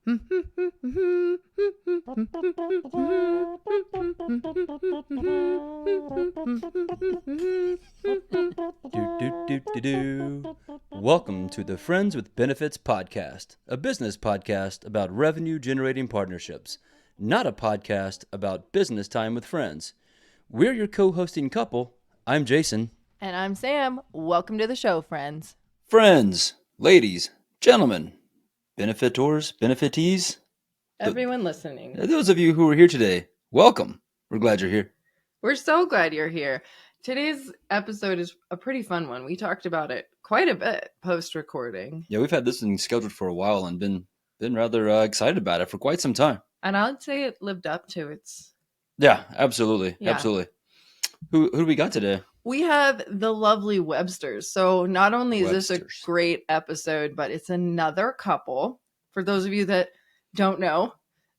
Do, do, do, do, do. Welcome to the Friends with Benefits podcast, a business podcast about revenue-generating partnerships, not a podcast about business time with friends. We're your co-hosting couple. I'm Jason. And I'm Sam. Welcome to the show, friends. Friends, ladies, gentlemen, benefitors, benefitees, everyone listening. Those of you who are here today, welcome. We're glad you're here. We're so glad you're here. Today's episode is a pretty fun one. We talked about it quite a bit post-recording. Yeah, we've had this thing scheduled for a while and been rather excited about it for quite some time. And I'd say it lived up to its... Yeah, absolutely. Yeah. Absolutely. Who do we got today? We have the lovely Websters. So not only is this a great episode, but it's another couple. For those of you that don't know,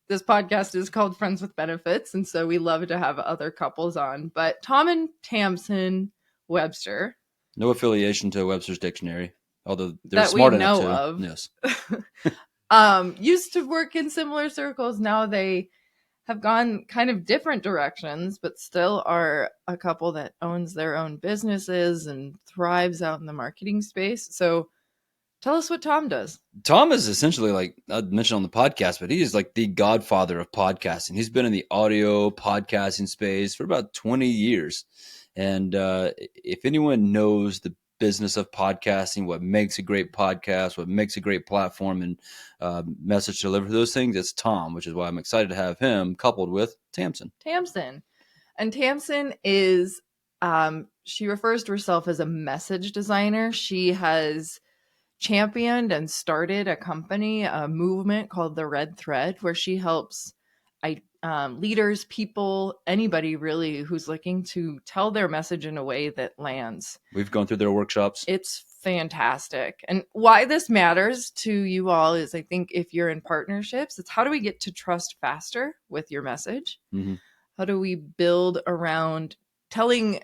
this podcast is called Friends with Benefits, and so we love to have other couples on. But Tom and Tamsen Webster. No affiliation to Webster's Dictionary, although they're smart enough to. Of. Yes. Used to work in similar circles. Now they have gone kind of different directions, but still are a couple that owns their own businesses and thrives out in the marketing space. So tell us what Tom does. Tom is essentially, like I mentioned on the podcast, but he is like the godfather of podcasting. He's been in the audio podcasting space for about 20 years. And if anyone knows the business of podcasting, what makes a great podcast, what makes a great platform and message delivery, those things, it's Tom, which is why I'm excited to have him coupled with Tamsen. And Tamsen is, she refers to herself as a message designer. She has championed and started a company, a movement called the Red Thread, where she helps leaders, people, anybody really who's looking to tell their message in a way that lands. We've gone through their workshops. It's fantastic. And why this matters to you all is, I think, if you're in partnerships, it's how do we get to trust faster with your message? Mm-hmm. How do we build around telling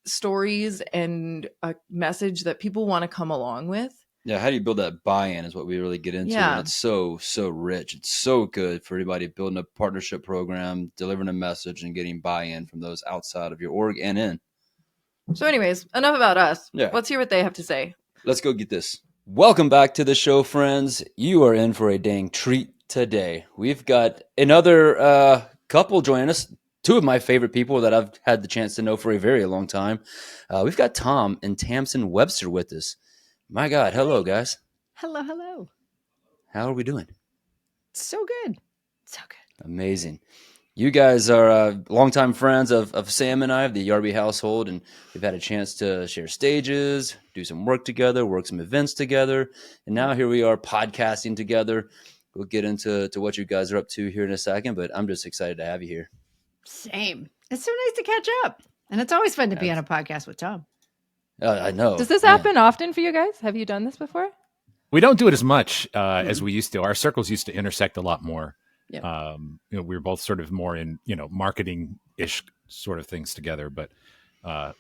stories and a message that people want to come along with? Yeah, how do you build that buy-in is what we really get into. Yeah. And it's so rich. It's so good for anybody building a partnership program, delivering a message, and getting buy-in from those outside of your org and in. So anyways, enough about us. Yeah. Let's hear what they have to say. Let's go get this. Welcome back to the show, friends. You are in for a dang treat today. We've got another couple joining us. Two of my favorite people that I've had the chance to know for a very long time. We've got Tom and Tamsen Webster with us. My God. Hello, guys. Hello. How are we doing? So good. Amazing. You guys are longtime friends of Sam and I, of the Yarby household, and we've had a chance to share stages, do some work together, work some events together, and now here we are podcasting together. We'll get into what you guys are up to here in a second, but I'm just excited to have you here. Same. It's so nice to catch up, and it's always fun to be on a podcast with Tom. I know. Does this happen often for you guys? Have you done this before? We don't do it as much as we used to. Our circles used to intersect a lot more. Yeah. We were both sort of more in, marketing-ish sort of things together, but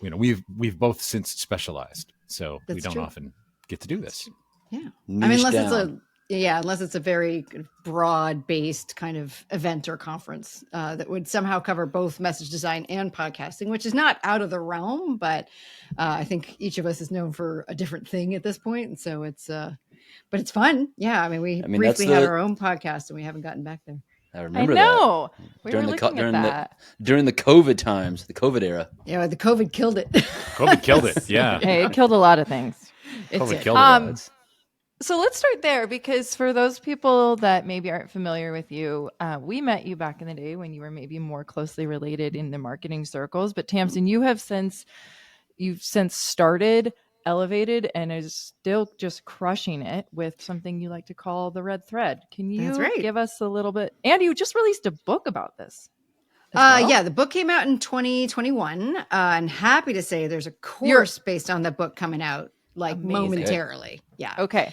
we've both since specialized, so we don't often get to do this. Yeah. Unless it's a very broad-based kind of event or conference that would somehow cover both message design and podcasting, which is not out of the realm, but I think each of us is known for a different thing at this point, and so it's but it's fun. Yeah, we briefly had our own podcast, and we haven't gotten back there. I remember that. During the COVID times, the COVID era. Yeah, the COVID killed it. COVID killed it, yeah. Hey, it killed a lot of things. COVID killed it. So let's start there, because for those people that maybe aren't familiar with you, we met you back in the day when you were maybe more closely related in the marketing circles. But Tamsen, you've since started, elevated, and is still just crushing it with something you like to call the Red Thread. Can you give us a little bit? And you just released a book about this. Yeah, the book came out in 2021. And happy to say there's a course based on the book coming out momentarily. Yeah. Okay.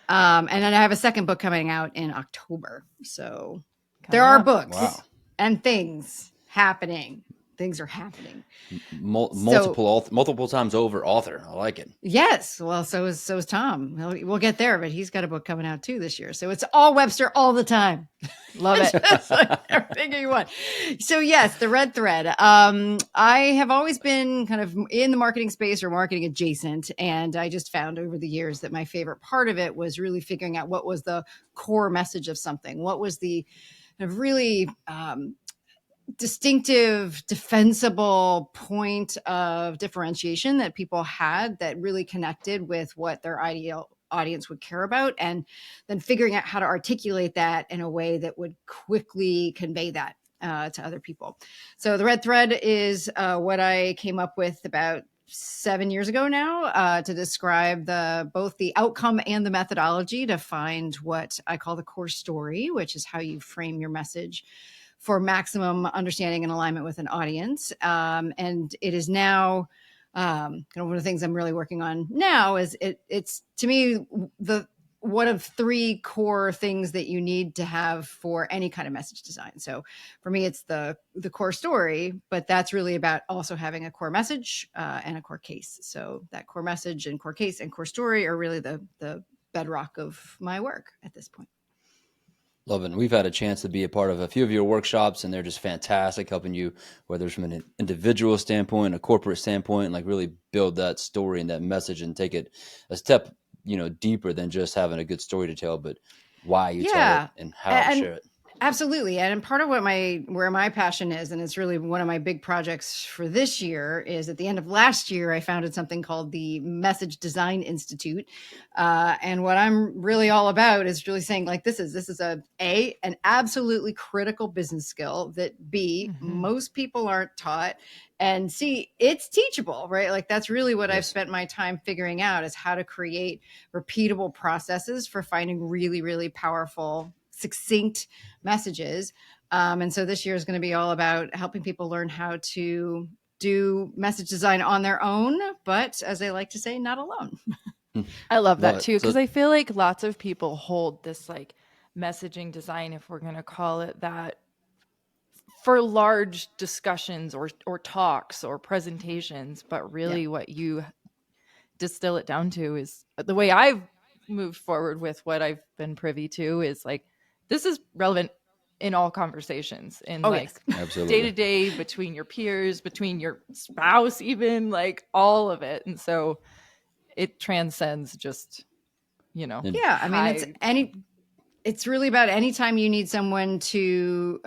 And then I have a second book coming out in October. So there are books and things happening. things are happening. Multiple times over author. I like it. Yes. Well, so is Tom. We'll get there, but he's got a book coming out too this year. So it's all Webster all the time. Love it. Like everything you want. So yes, the red thread. I have always been kind of in the marketing space or marketing adjacent. And I just found over the years that my favorite part of it was really figuring out what was the core message of something. What was the kind of really distinctive, defensible point of differentiation that people had that really connected with what their ideal audience would care about, and then figuring out how to articulate that in a way that would quickly convey that to other people. So the red thread is what I came up with about 7 years ago now to describe both the outcome and the methodology to find what I call the core story, which is how you frame your message for maximum understanding and alignment with an audience. And it is now kind of one of the things I'm really working on now is it's to me one of three core things that you need to have for any kind of message design. So for me, it's the core story, but that's really about also having a core message and a core case. So that core message and core case and core story are really the bedrock of my work at this point. Love it. We've had a chance to be a part of a few of your workshops, and they're just fantastic, helping you, whether it's from an individual standpoint, a corporate standpoint, like really build that story and that message and take it a step, deeper than just having a good story to tell, but why you tell it and how to share it. Absolutely. And part of where my passion is, and it's really one of my big projects for this year, is at the end of last year, I founded something called the Message Design Institute. And what I'm really all about is really saying like, this is an absolutely critical business skill that B, most people aren't taught, and C, it's teachable, right? Like that's really what I've spent my time figuring out, is how to create repeatable processes for finding really, really powerful, succinct messages. And so this year is going to be all about helping people learn how to do message design on their own, but as I like to say, not alone. I love that too, because I feel like lots of people hold this like messaging design, if we're going to call it that, for large discussions or talks or presentations, but really what you distill it down to is the way I've moved forward with what I've been privy to is like, this is relevant in all conversations, in day to day, between your peers, between your spouse, even like all of it. And so it transcends just, I mean, it's really about anytime you need someone to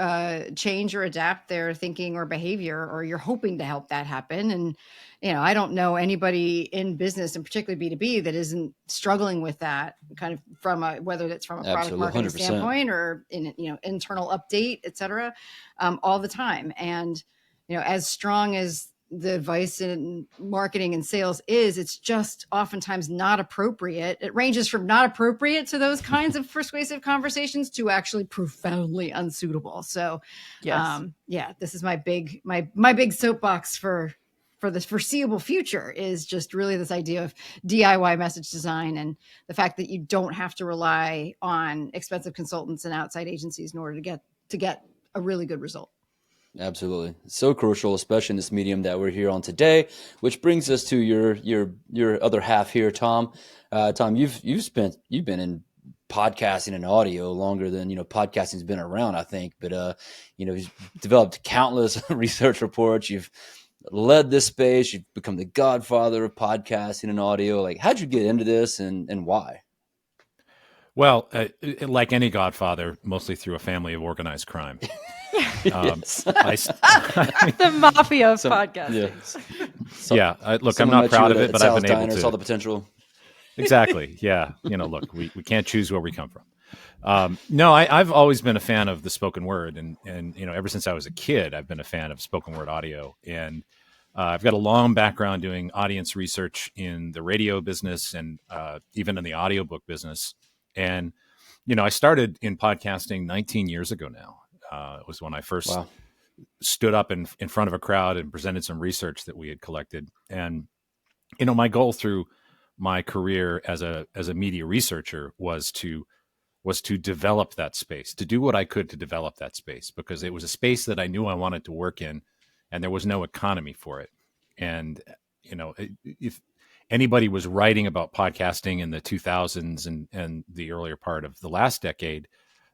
change or adapt their thinking or behavior, or you're hoping to help that happen. And, I don't know anybody in business, and particularly B2B, that isn't struggling with that kind of whether that's from a product marketing 100%. Standpoint or in, internal update, et cetera, all the time. And, as strong as the advice in marketing and sales is, it's just oftentimes not appropriate. It ranges from not appropriate to those kinds of persuasive conversations to actually profoundly unsuitable. So, this is my big soapbox for the foreseeable future, is just really this idea of DIY message design, and the fact that you don't have to rely on expensive consultants and outside agencies in order to get a really good result. Absolutely. It's so crucial, especially in this medium that we're here on today, which brings us to your other half here, Tom. Tom, you've been in podcasting and audio longer than, podcasting's been around, I think, but, you've developed countless research reports. You've led this space. You've become the godfather of podcasting and audio. Like, how'd you get into this and why? Well, like any godfather, mostly through a family of organized crime. The mafia of podcasting. Look, I'm not proud of it, but I've been able to. Saw the potential. Exactly. Yeah. Look, we can't choose where we come from. No, I've always been a fan of the spoken word, and ever since I was a kid, I've been a fan of spoken word audio, and I've got a long background doing audience research in the radio business and even in the audiobook business. And, I started in podcasting 19 years ago now. It was when I first stood up in front of a crowd and presented some research that we had collected. And, my goal through my career as a media researcher was to develop that space, to do what I could to develop that space, because it was a space that I knew I wanted to work in. and there was no economy for it. And, if anybody was writing about podcasting in the 2000s and the earlier part of the last decade,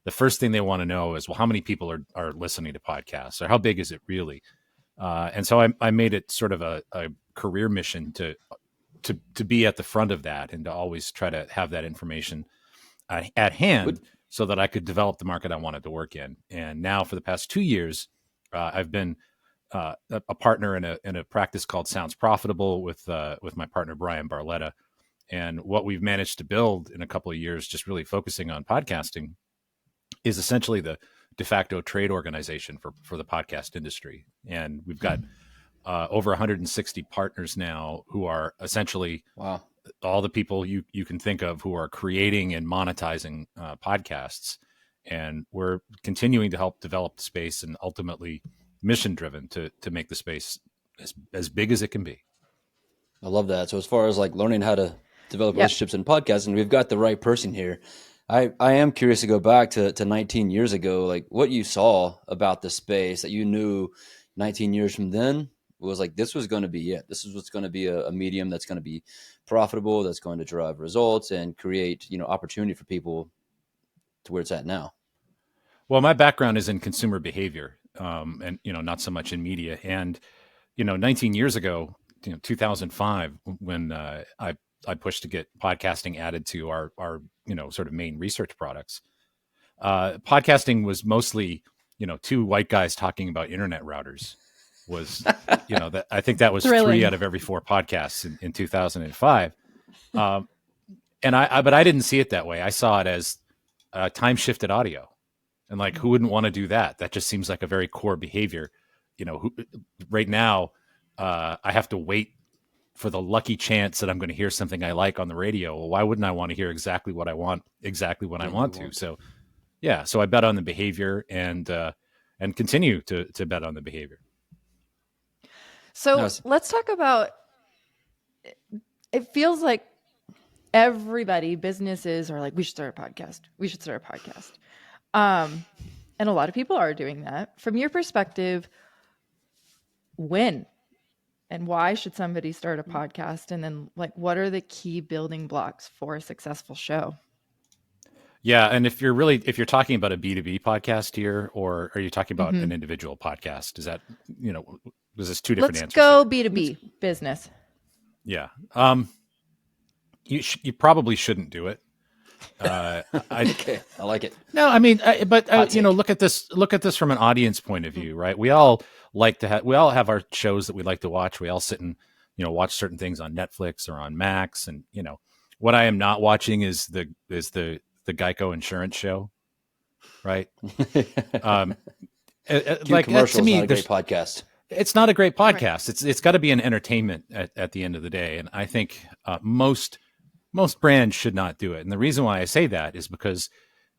the first thing they want to know is, well, how many people are listening to podcasts, or how big is it really? And so I made it sort of a career mission to be at the front of that, and to always try to have that information at hand, so that I could develop the market I wanted to work in. And now for the past 2 years, I've been a partner in a practice called Sounds Profitable with my partner Brian Barletta. And what we've managed to build in a couple of years, just really focusing on podcasting, is essentially the de facto trade organization for the podcast industry. And we've got over 160 partners now, who are essentially all the people you can think of who are creating and monetizing podcasts. And we're continuing to help develop the space, and ultimately mission driven to make the space as big as it can be. I love that. So as far as like learning how to develop relationships in podcasting, we've got the right person here. I am curious to go back to 19 years ago, like what you saw about the space that you knew 19 years from then was like, this was going to be it. This is what's going to be a medium that's going to be profitable, that's going to drive results and create, opportunity for people to where it's at now. Well, my background is in consumer behavior, and, not so much in media. And, 19 years ago, 2005, when I pushed to get podcasting added to our sort of main research products, podcasting was mostly, two white guys talking about internet routers. Was, that I think that was Thrilling. 3 out of every 4 podcasts in 2005. But I didn't see it that way. I saw it as time shifted audio. And like, who wouldn't want to do that? That just seems like a very core behavior. Right now, I have to wait for the lucky chance that I'm going to hear something I like on the radio. Well, why wouldn't I want to hear exactly what I want, exactly when I want to? So, so I bet on the behavior, and continue to bet on the behavior. So let's talk about, it feels like businesses are like, we should start a podcast. We should start a podcast. And a lot of people are doing that. From your perspective, when and why should somebody start a podcast? And then like, what are the key building blocks for a successful show? Yeah. And if you're talking about a B2B podcast here, or are you talking about an individual podcast? Is that, was this 2 different answers? Let's go B2B business. Yeah. You probably shouldn't do it. Okay, I like it. No, I mean, look at this from an audience point of view, right? We all have our shows that we like to watch. We all sit and, watch certain things on Netflix or on Max. And, what I am not watching is the Geico insurance show. Right. Like to me, not a great podcast. It's not a great podcast. Right. It's got to be an entertainment at the end of the day. And I think most brands should not do it. And the reason why I say that is because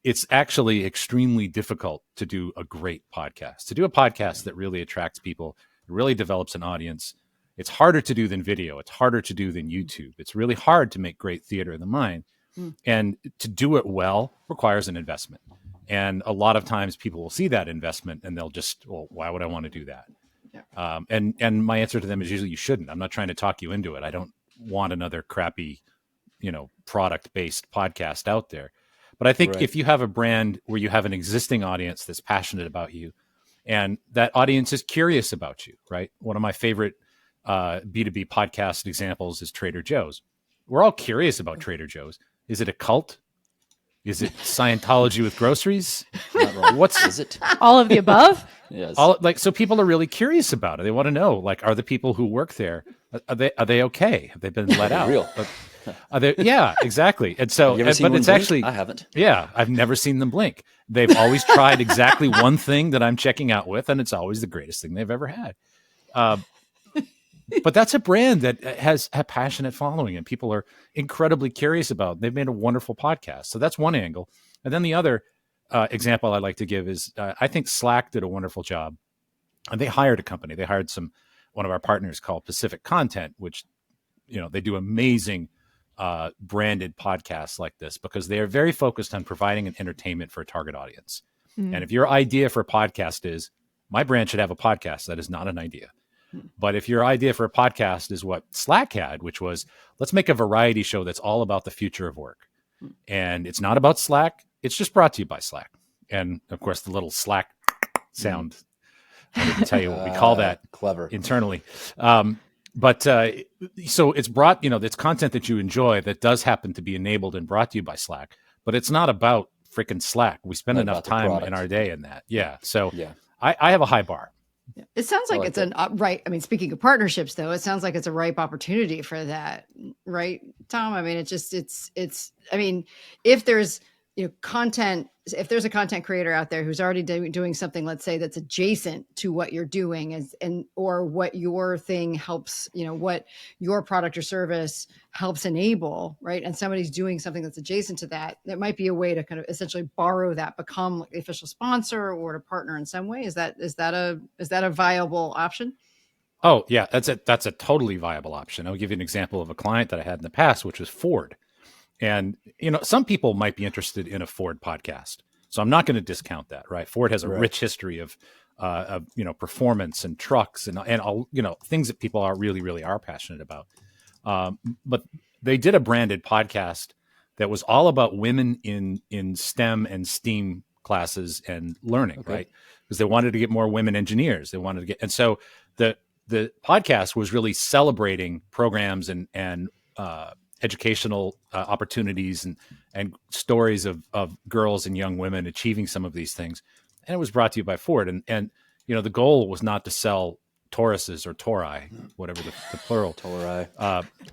it's actually extremely difficult to do a great podcast, to do a podcast that really attracts people, really develops an audience. It's harder to do than video. It's harder to do than YouTube. It's really hard to make great theater of the mind. And to do it well requires an investment. And a lot of times people will see that investment and they'll just, well, why would I want to do that? Yeah. And my answer to them is usually, you shouldn't. I'm not trying to talk you into it. I don't want another crappy, product-based podcast out there. But I think if you have a brand where you have an existing audience that's passionate about you, and that audience is curious about you, right? One of my favorite B2B podcast examples is Trader Joe's. We're all curious about Trader Joe's. Is it a cult? Is it Scientology with groceries? Is it? All of the above? Yes. So people are really curious about it. They want to know, like, are the people who work there, are they okay? Have they been let out? Real. Are they, yeah, exactly. And so, Have you ever seen one blink? I haven't. Yeah, I've never seen them blink. They've always tried exactly one thing that I'm checking out with, and it's always the greatest thing they've ever had. But that's a brand that has a passionate following, and people are incredibly curious about. They've made a wonderful podcast. So that's one angle. And then the other example I like to give is I think Slack did a wonderful job. And they hired a company. They hired one of our partners called Pacific Content, which, they do amazing branded podcasts like this because they are very focused on providing an entertainment for a target audience. And if your idea for a podcast is, my brand should have a podcast. That is not an idea. But if your idea for a podcast is what Slack had, which was, let's make a variety show that's all about the future of work. And it's not about Slack. It's just brought to you by Slack. And of course, the little Slack sound. I didn't tell you what we call that clever internally. So it's brought, it's content that you enjoy that does happen to be enabled and brought to you by Slack, but it's not about freaking Slack. We spend enough time in our day in that. Yeah. So I have a high bar. Yeah. It sounds like it's right. I mean, speaking of partnerships, though, it sounds like it's a ripe opportunity for that, right, Tom? I mean, I mean, if there's content, if there's a content creator out there who's already doing something, let's say that's adjacent to what you're doing, or what your thing helps, what your product or service helps enable, right? And somebody's doing something that's adjacent to that, that might be a way to kind of essentially borrow that, become the official sponsor or to partner in some way. Is that a viable option? Oh yeah, that's a totally viable option. I'll give you an example of a client that I had in the past, which was Ford. And, some people might be interested in a Ford podcast. So I'm not going to discount that, right? Ford has a rich history of performance and trucks and all, things that people really are passionate about. But they did a branded podcast that was all about women in STEM and STEAM classes and learning, right? Because they wanted to get more women engineers. And so the podcast was really celebrating programs and educational opportunities and stories of girls and young women achieving some of these things. And it was brought to you by Ford. And the goal was not to sell Tauruses or Tauri, whatever the plural. Tauri.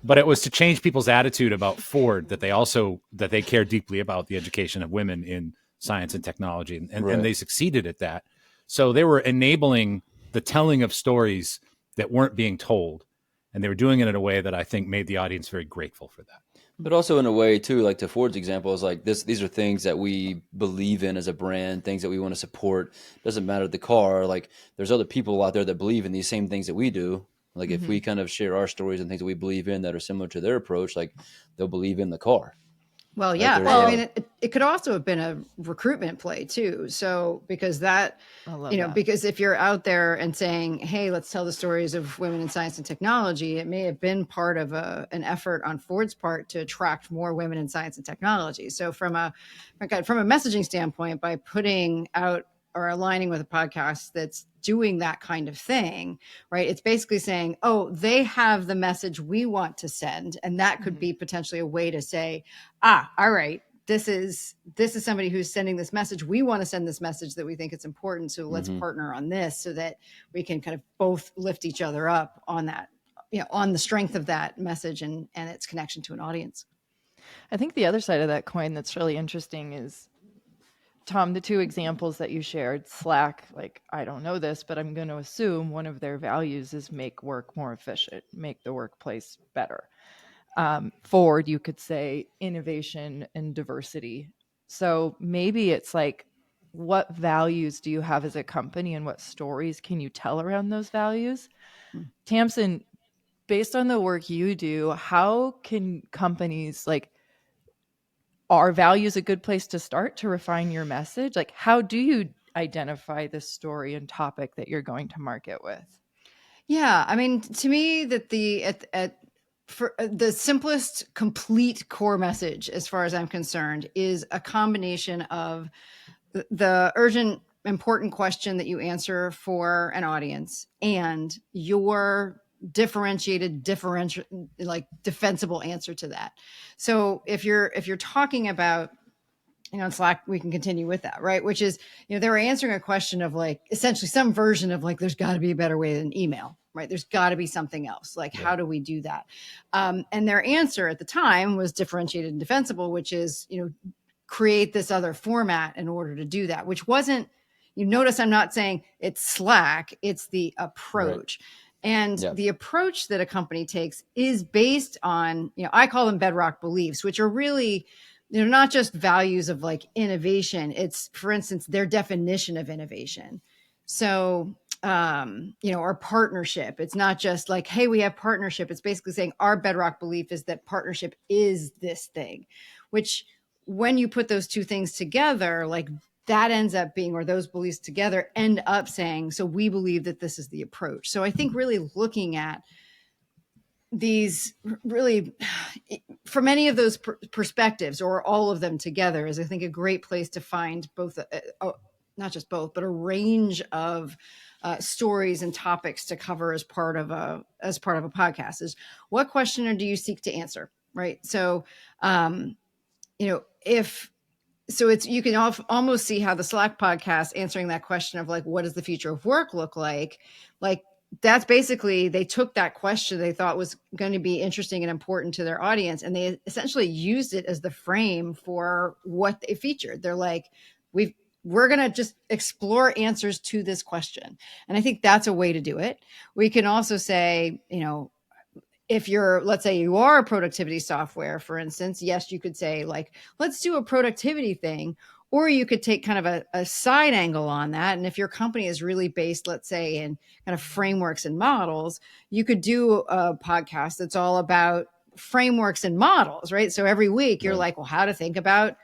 But it was to change people's attitude about Ford, that they care deeply about the education of women in science and technology. And they succeeded at that. So they were enabling the telling of stories that weren't being told. And they were doing it in a way that I think made the audience very grateful for that. But also in a way too, like to Ford's example, is like these are things that we believe in as a brand, things that we want to support. Doesn't matter the car. Like there's other people out there that believe in these same things that we do. Like if we kind of share our stories and things that we believe in that are similar to their approach, like they'll believe in the car. Well, yeah. Well, I mean, it could also have been a recruitment play too. So because because if you're out there and saying, hey, let's tell the stories of women in science and technology, it may have been part of an effort on Ford's part to attract more women in science and technology. So from a messaging standpoint, by putting out or aligning with a podcast that's doing that kind of thing, right? It's basically saying, oh, they have the message we want to send. And that could be potentially a way to say, all right, this is somebody who's sending this message. We want to send this message that we think it's important. So let's partner on this so that we can kind of both lift each other up on that, on the strength of that message and its connection to an audience. I think the other side of that coin that's really interesting is, Tom, the two examples that you shared, Slack, like, I don't know this, but I'm going to assume one of their values is make work more efficient, make the workplace better. Ford, you could say innovation and diversity. So maybe it's like, what values do you have as a company and what stories can you tell around those values? Tamsen, based on the work you do, how can companies are values a good place to start to refine your message? Like, how do you identify the story and topic that you're going to market with? Yeah, I mean, to me, that for the simplest, complete core message, as far as I'm concerned, is a combination of the urgent, important question that you answer for an audience and your defensible answer to that. So if you're talking about, in Slack, we can continue with that, right? Which is, they were answering a question of essentially some version of there's got to be a better way than email, right? There's got to be something else. How do we do that? And their answer at the time was differentiated and defensible, which is, create this other format in order to do that, which wasn't, you notice I'm not saying it's Slack, it's the approach. Right. And the approach that a company takes is based on, I call them bedrock beliefs, which are really, not just values of innovation. It's, for instance, their definition of innovation. So, or partnership. It's not just hey, we have partnership. It's basically saying our bedrock belief is that partnership is this thing, which when you put those two things together, that ends up being, or those beliefs together end up saying, so we believe that this is the approach. So I think really looking at these really from any of those perspectives or all of them together is, I think, a great place to find both, not just both, but a range of stories and topics to cover as part of a podcast. Is what question do you seek to answer, right? So, you can almost see how the Slack podcast answering that question of like, what does the future of work look like? Like, that's basically, they took that question they thought was going to be interesting and important to their audience, and they essentially used it as the frame for what they featured. They're like, we're going to just explore answers to this question. And I think that's a way to do it. We can also say, if you're, let's say you are a productivity software, for instance, yes, you could say like, let's do a productivity thing, or you could take kind of a side angle on that. And if your company is really based, let's say, in kind of frameworks and models, you could do a podcast that's all about frameworks and models, right? So every week you're like, well, how to think about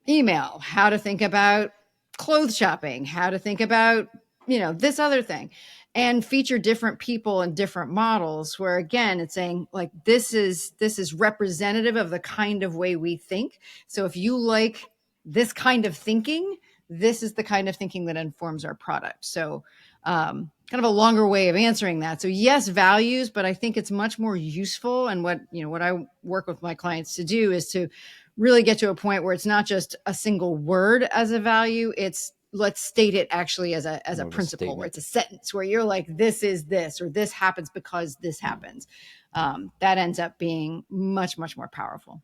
email, how to think about clothes shopping, how to think about, this other thing, and feature different people and different models where, again, it's saying like, this is representative of the kind of way we think. So if you like this kind of thinking, this is the kind of thinking that informs our product. So kind of a longer way of answering that. So yes, values, but I think it's much more useful. And what I work with my clients to do is to really get to a point where it's not just a single word as a value. It's, let's state it actually as a principle, where it's a sentence where you're like, this is this, or this happens because this happens. That ends up being much, much more powerful.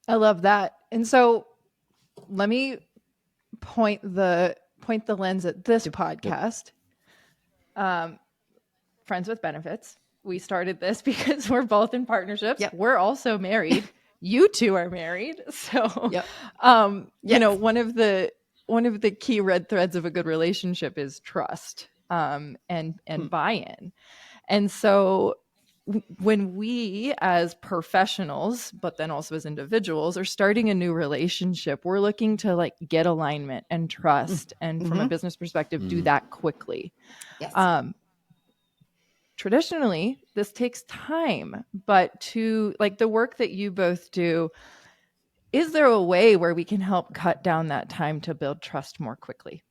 I love that. And so let me point the lens at this podcast. Friends with Benefits. We started this because we're both in partnerships. Yep. We're also married. You two are married. So, yep. One of the key red threads of a good relationship is trust, and buy-in. And so when we as professionals, but then also as individuals, are starting a new relationship, we're looking to like get alignment and trust. And from a business perspective, do that quickly. Yes. Traditionally, this takes time, but to like the work that you both do, is there a way where we can help cut down that time to build trust more quickly?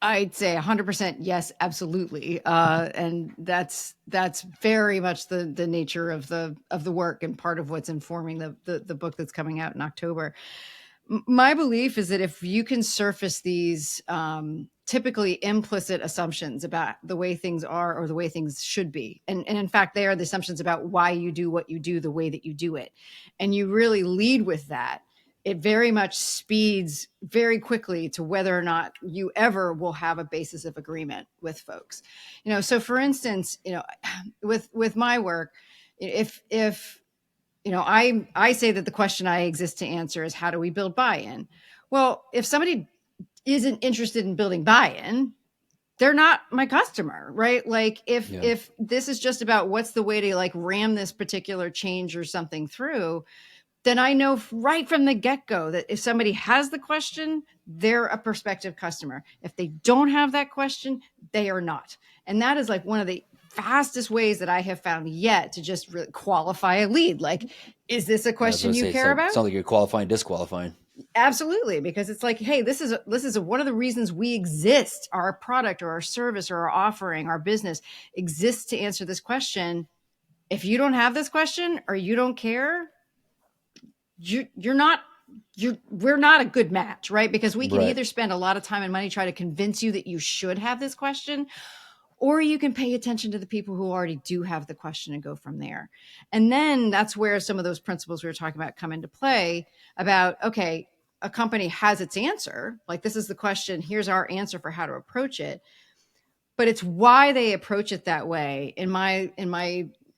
I'd say 100% yes, absolutely. And that's very much the nature of the work, and part of what's informing the book that's coming out in October. My belief is that if you can surface these typically implicit assumptions about the way things are or the way things should be, and in fact, they are the assumptions about why you do what you do the way that you do it, and you really lead with that, it very much speeds very quickly to whether or not you ever will have a basis of agreement with folks. So for instance, with my work, if I say that the question I exist to answer is, how do we build buy-in? Well, if somebody isn't interested in building buy-in, they're not my customer, right? Like if this is just about what's the way to like ram this particular change or something through, then I know right from the get-go that if somebody has the question, they're a prospective customer. If they don't have that question, they are not. And that is like one of the fastest ways that I have found yet to just really qualify a lead. Like, is this a question you care about? It's not like you're qualifying, disqualifying. Absolutely. Because it's like, hey, this is one of the reasons we exist. Our product or our service or our offering, our business exists to answer this question. If you don't have this question or you don't care, we're not a good match, right? Because we can either spend a lot of time and money trying to convince you that you should have this question, or you can pay attention to the people who already do have the question and go from there. And then that's where some of those principles we were talking about come into play about, okay, a company has its answer. Like, this is the question. Here's our answer for how to approach it. But it's why they approach it that way. In my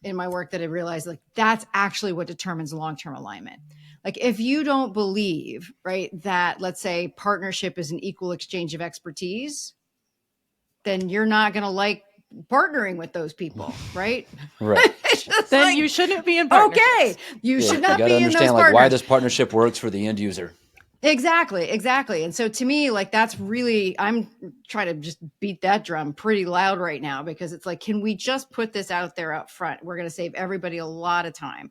work, that I realized, like, that's actually what determines long-term alignment. Like, if you don't believe, right, that, let's say, partnership is an equal exchange of expertise, then you're not going to like partnering with those people, right? Right. Then you shouldn't be in partnerships. Okay. You should not be in those partnerships. You got to understand, like, why this partnership works for the end user. Exactly. And so to me, like, that's really, I'm trying to just beat that drum pretty loud right now, because it's like, can we just put this out there up front? We're going to save everybody a lot of time.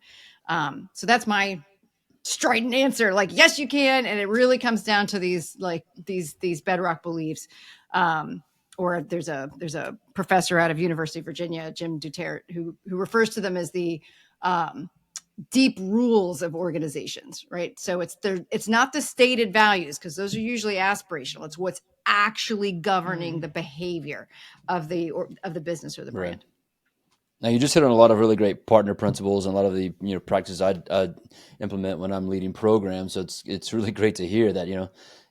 So that's my strident answer. Like, yes, you can. And it really comes down to these bedrock beliefs. Or there's a professor out of University of Virginia, Jim Duterte, who refers to them as the deep rules of organizations, right? So it's not the stated values, because those are usually aspirational. It's what's actually governing the behavior of the business or the brand. Right. Now, you just hit on a lot of really great partner principles and a lot of the practices I implement when I'm leading programs. So it's really great to hear that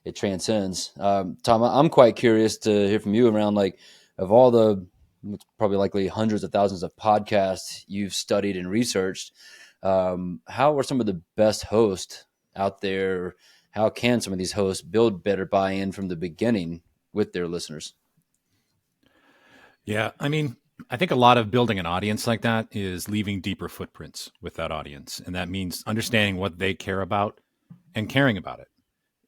it transcends. Tom, I'm quite curious to hear from you around, like, of all the probably likely hundreds of thousands of podcasts you've studied and researched, how are some of the best hosts out there? How can some of these hosts build better buy-in from the beginning with their listeners? Yeah, I mean, I think a lot of building an audience like that is leaving deeper footprints with that audience. And that means understanding what they care about and caring about it.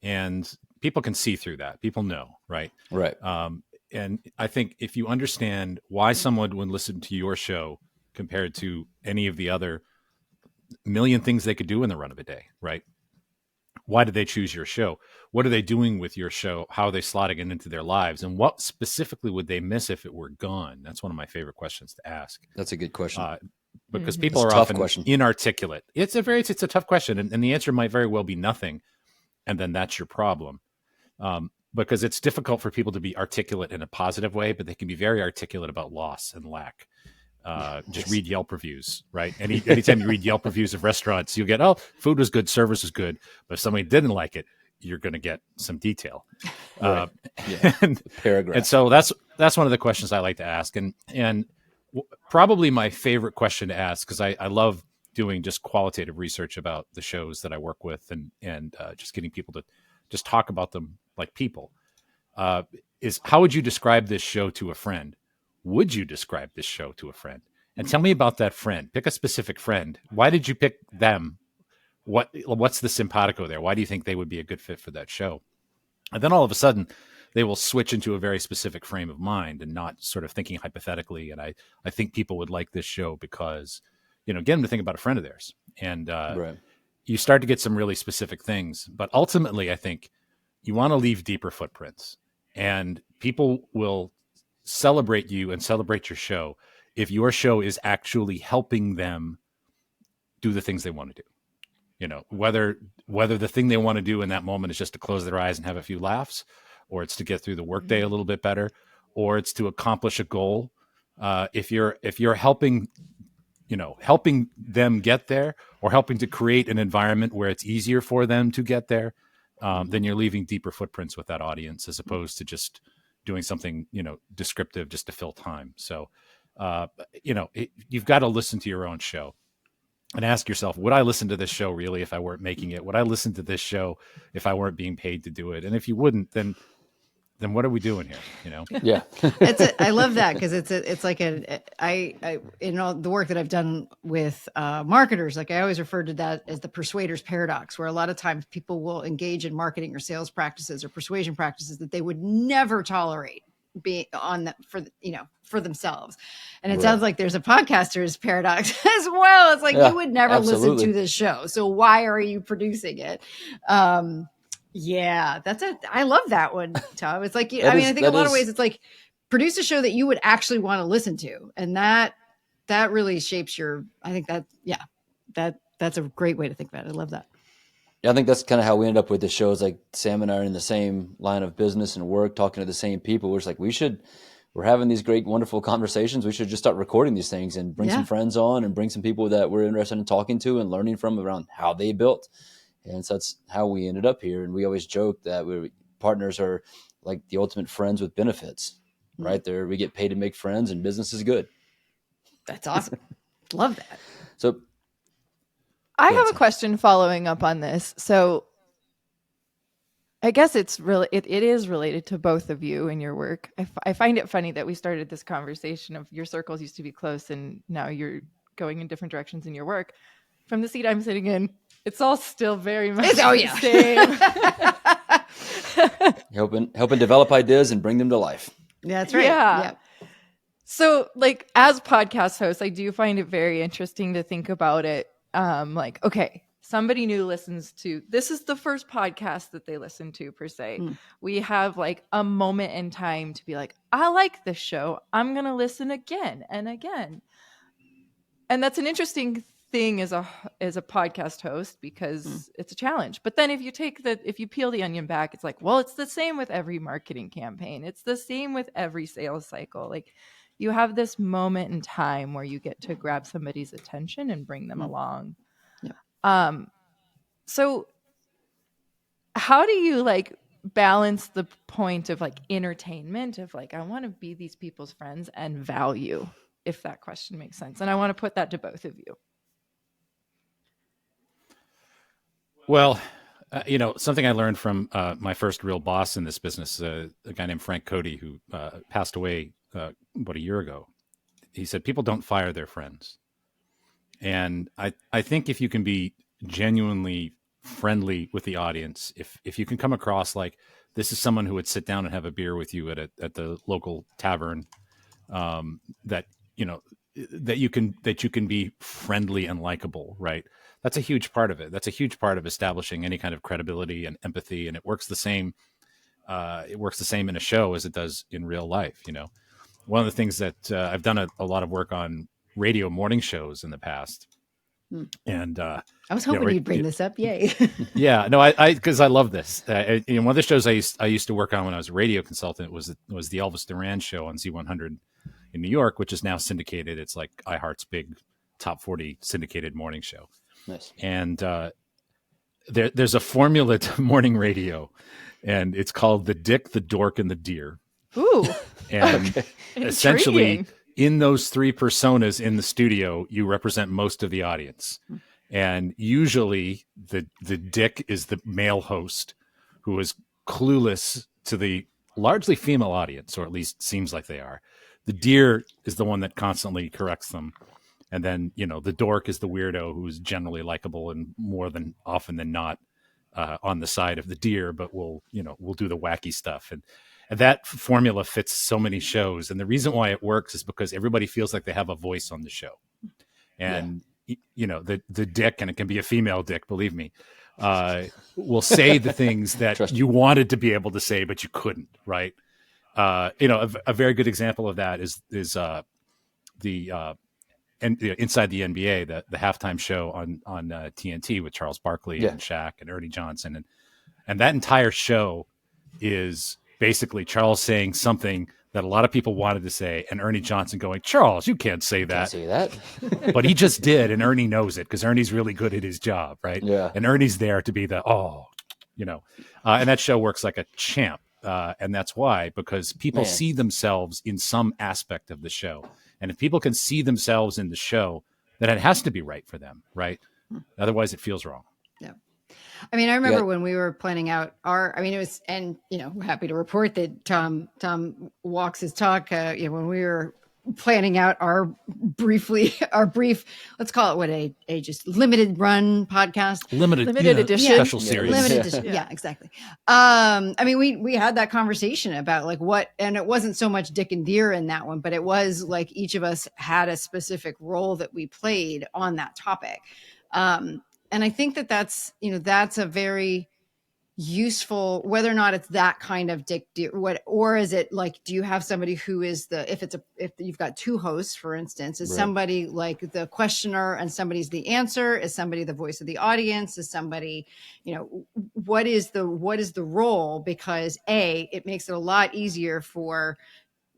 And people can see through that. People know, right? Right. And I think if you understand why someone would listen to your show compared to any of the other million things they could do in the run of a day, right? Why did they choose your show? What are they doing with your show? How are they slotting it into their lives? And what specifically would they miss if it were gone? That's one of my favorite questions to ask. That's a good question. Because people That's are a tough often question. inarticulate. It's a tough question. And the answer might very well be nothing. And then that's your problem. Because it's difficult for people to be articulate in a positive way, but they can be very articulate about loss and lack. Just read Yelp reviews, right? Anytime you read Yelp reviews of restaurants, you'll get, oh, food was good, service was good. But if somebody didn't like it, you're going to get some detail. Right. And paragraph. And so that's one of the questions I like to ask. And probably my favorite question to ask, because I love doing just qualitative research about the shows that I work with and just getting people to just talk about them like people, is how would you describe this show to a friend? Would you describe this show to a friend? And tell me about that friend. Pick a specific friend. Why did you pick them? What's the simpatico there? Why do you think they would be a good fit for that show? And then all of a sudden, they will switch into a very specific frame of mind and not sort of thinking hypothetically. And I think people would like this show because, get them to think about a friend of theirs. And right. You start to get some really specific things. But ultimately, I think you want to leave deeper footprints. And people will celebrate you and celebrate your show if your show is actually helping them do the things they want to do. Whether the thing they want to do in that moment is just to close their eyes and have a few laughs, or it's to get through the workday a little bit better, or it's to accomplish a goal. If you're helping them get there, or helping to create an environment where it's easier for them to get there, then you're leaving deeper footprints with that audience, as opposed to just doing something, descriptive just to fill time. So, you've got to listen to your own show and ask yourself, would I listen to this show really if I weren't making it? Would I listen to this show if I weren't being paid to do it? And if you wouldn't, then what are we doing here? Yeah. I love that, because it's like I in all the work that I've done with marketers, like, I always refer to that as the persuader's paradox, where a lot of times people will engage in marketing or sales practices or persuasion practices that they would never tolerate being on that for themselves. And it sounds like there's a podcaster's paradox as well. It's like, you would never listen to this show, so why are you producing it? Yeah, I love that one, Tom. It's like, I think a lot of ways it's like, produce a show that you would actually want to listen to. And that really shapes that's a great way to think about it. I love that. Yeah, I think that's kind of how we end up with the shows. Like, Sam and I are in the same line of business and work, talking to the same people. We're just like, we're having these great, wonderful conversations. We should just start recording these things and bring some friends on and bring some people that we're interested in talking to and learning from around how they built. And so that's how we ended up here. And we always joke that partners are like the ultimate friends with benefits, right? There, we get paid to make friends, and business is good. That's awesome. Love that. So I have a question following up on this. So I guess it is related to both of you and your work. I find it funny that we started this conversation of your circles used to be close and now you're going in different directions in your work. From the seat I'm sitting in, It's all still very much the same. helping develop ideas and bring them to life. Yeah, that's right. Yeah. So like as podcast hosts, I do find it very interesting to think about it. Like, okay, somebody new listens to, this is the first podcast that they listen to per se. We have like a moment in time to be like, I like this show. I'm going to listen again and again. And that's an interesting thing as a podcast host, because it's a challenge. But then if you peel the onion back, it's like, well, it's the same with every marketing campaign. It's the same with every sales cycle. Like, you have this moment in time where you get to grab somebody's attention and bring them along. Yeah. So how do you like balance the point of like entertainment of like, I want to be these people's friends, and value, if that question makes sense? And I want to put that to both of you. Well, something I learned from my first real boss in this business, a guy named Frank Cody, who passed away about a year ago. He said, people don't fire their friends. And I think if you can be genuinely friendly with the audience, if you can come across like this is someone who would sit down and have a beer with you at the local tavern, that you can be friendly and likable, right? That's a huge part of it. That's a huge part of establishing any kind of credibility and empathy. And it works the same. It works the same in a show as it does in real life. One of the things that I've done a lot of work on radio morning shows in the past. And I was hoping you'd bring this up. Yay. Yeah, no, because I love this. One of the shows I used to work on when I was a radio consultant was the Elvis Duran show on Z100 in New York, which is now syndicated. It's like iHeart's big top 40 syndicated morning show. Nice. And there's a formula to morning radio, and it's called the Dick, the Dork, and the Deer. Ooh. And essentially, in those three personas in the studio, you represent most of the audience. And usually the dick is the male host who is clueless to the largely female audience, or at least seems like they are. The deer is the one that constantly corrects them. And then, the dork is the weirdo who's generally likable and more than often than not on the side of the deer, but will do the wacky stuff. And that formula fits so many shows. And the reason why it works is because everybody feels like they have a voice on the show. And, the dick, and it can be a female dick, believe me, will say the things that you wanted to be able to say, but you couldn't, right? A very good example of that is Inside the NBA, the halftime show on TNT with Charles Barkley and Shaq and Ernie Johnson. And that entire show is basically Charles saying something that a lot of people wanted to say, and Ernie Johnson going, Charles, you can't say that. Can't say that. But he just did, and Ernie knows it because Ernie's really good at his job, right? Yeah. And Ernie's there to be and that show works like a champ. And that's why, because people see themselves in some aspect of the show. And if people can see themselves in the show, then it has to be right for them, right? Otherwise, it feels wrong. Yeah. I mean, I remember when we were planning out it was, and, we're happy to report that Tom walks his talk, when we were planning out our brief, let's call it what a just limited run podcast, limited edition, special series. Limited edition. Yeah, exactly. I mean, we had that conversation about like what, and it wasn't so much Dick and Deer in that one, but it was like each of us had a specific role that we played on that topic. And I think that's a very useful, whether or not it's that kind of Dick Deer, or is it like, do you have somebody who is if you've got two hosts, for instance, is somebody like the questioner and somebody's the answer? Is somebody the voice of the audience? Is somebody, what is the role? Because it makes it a lot easier for,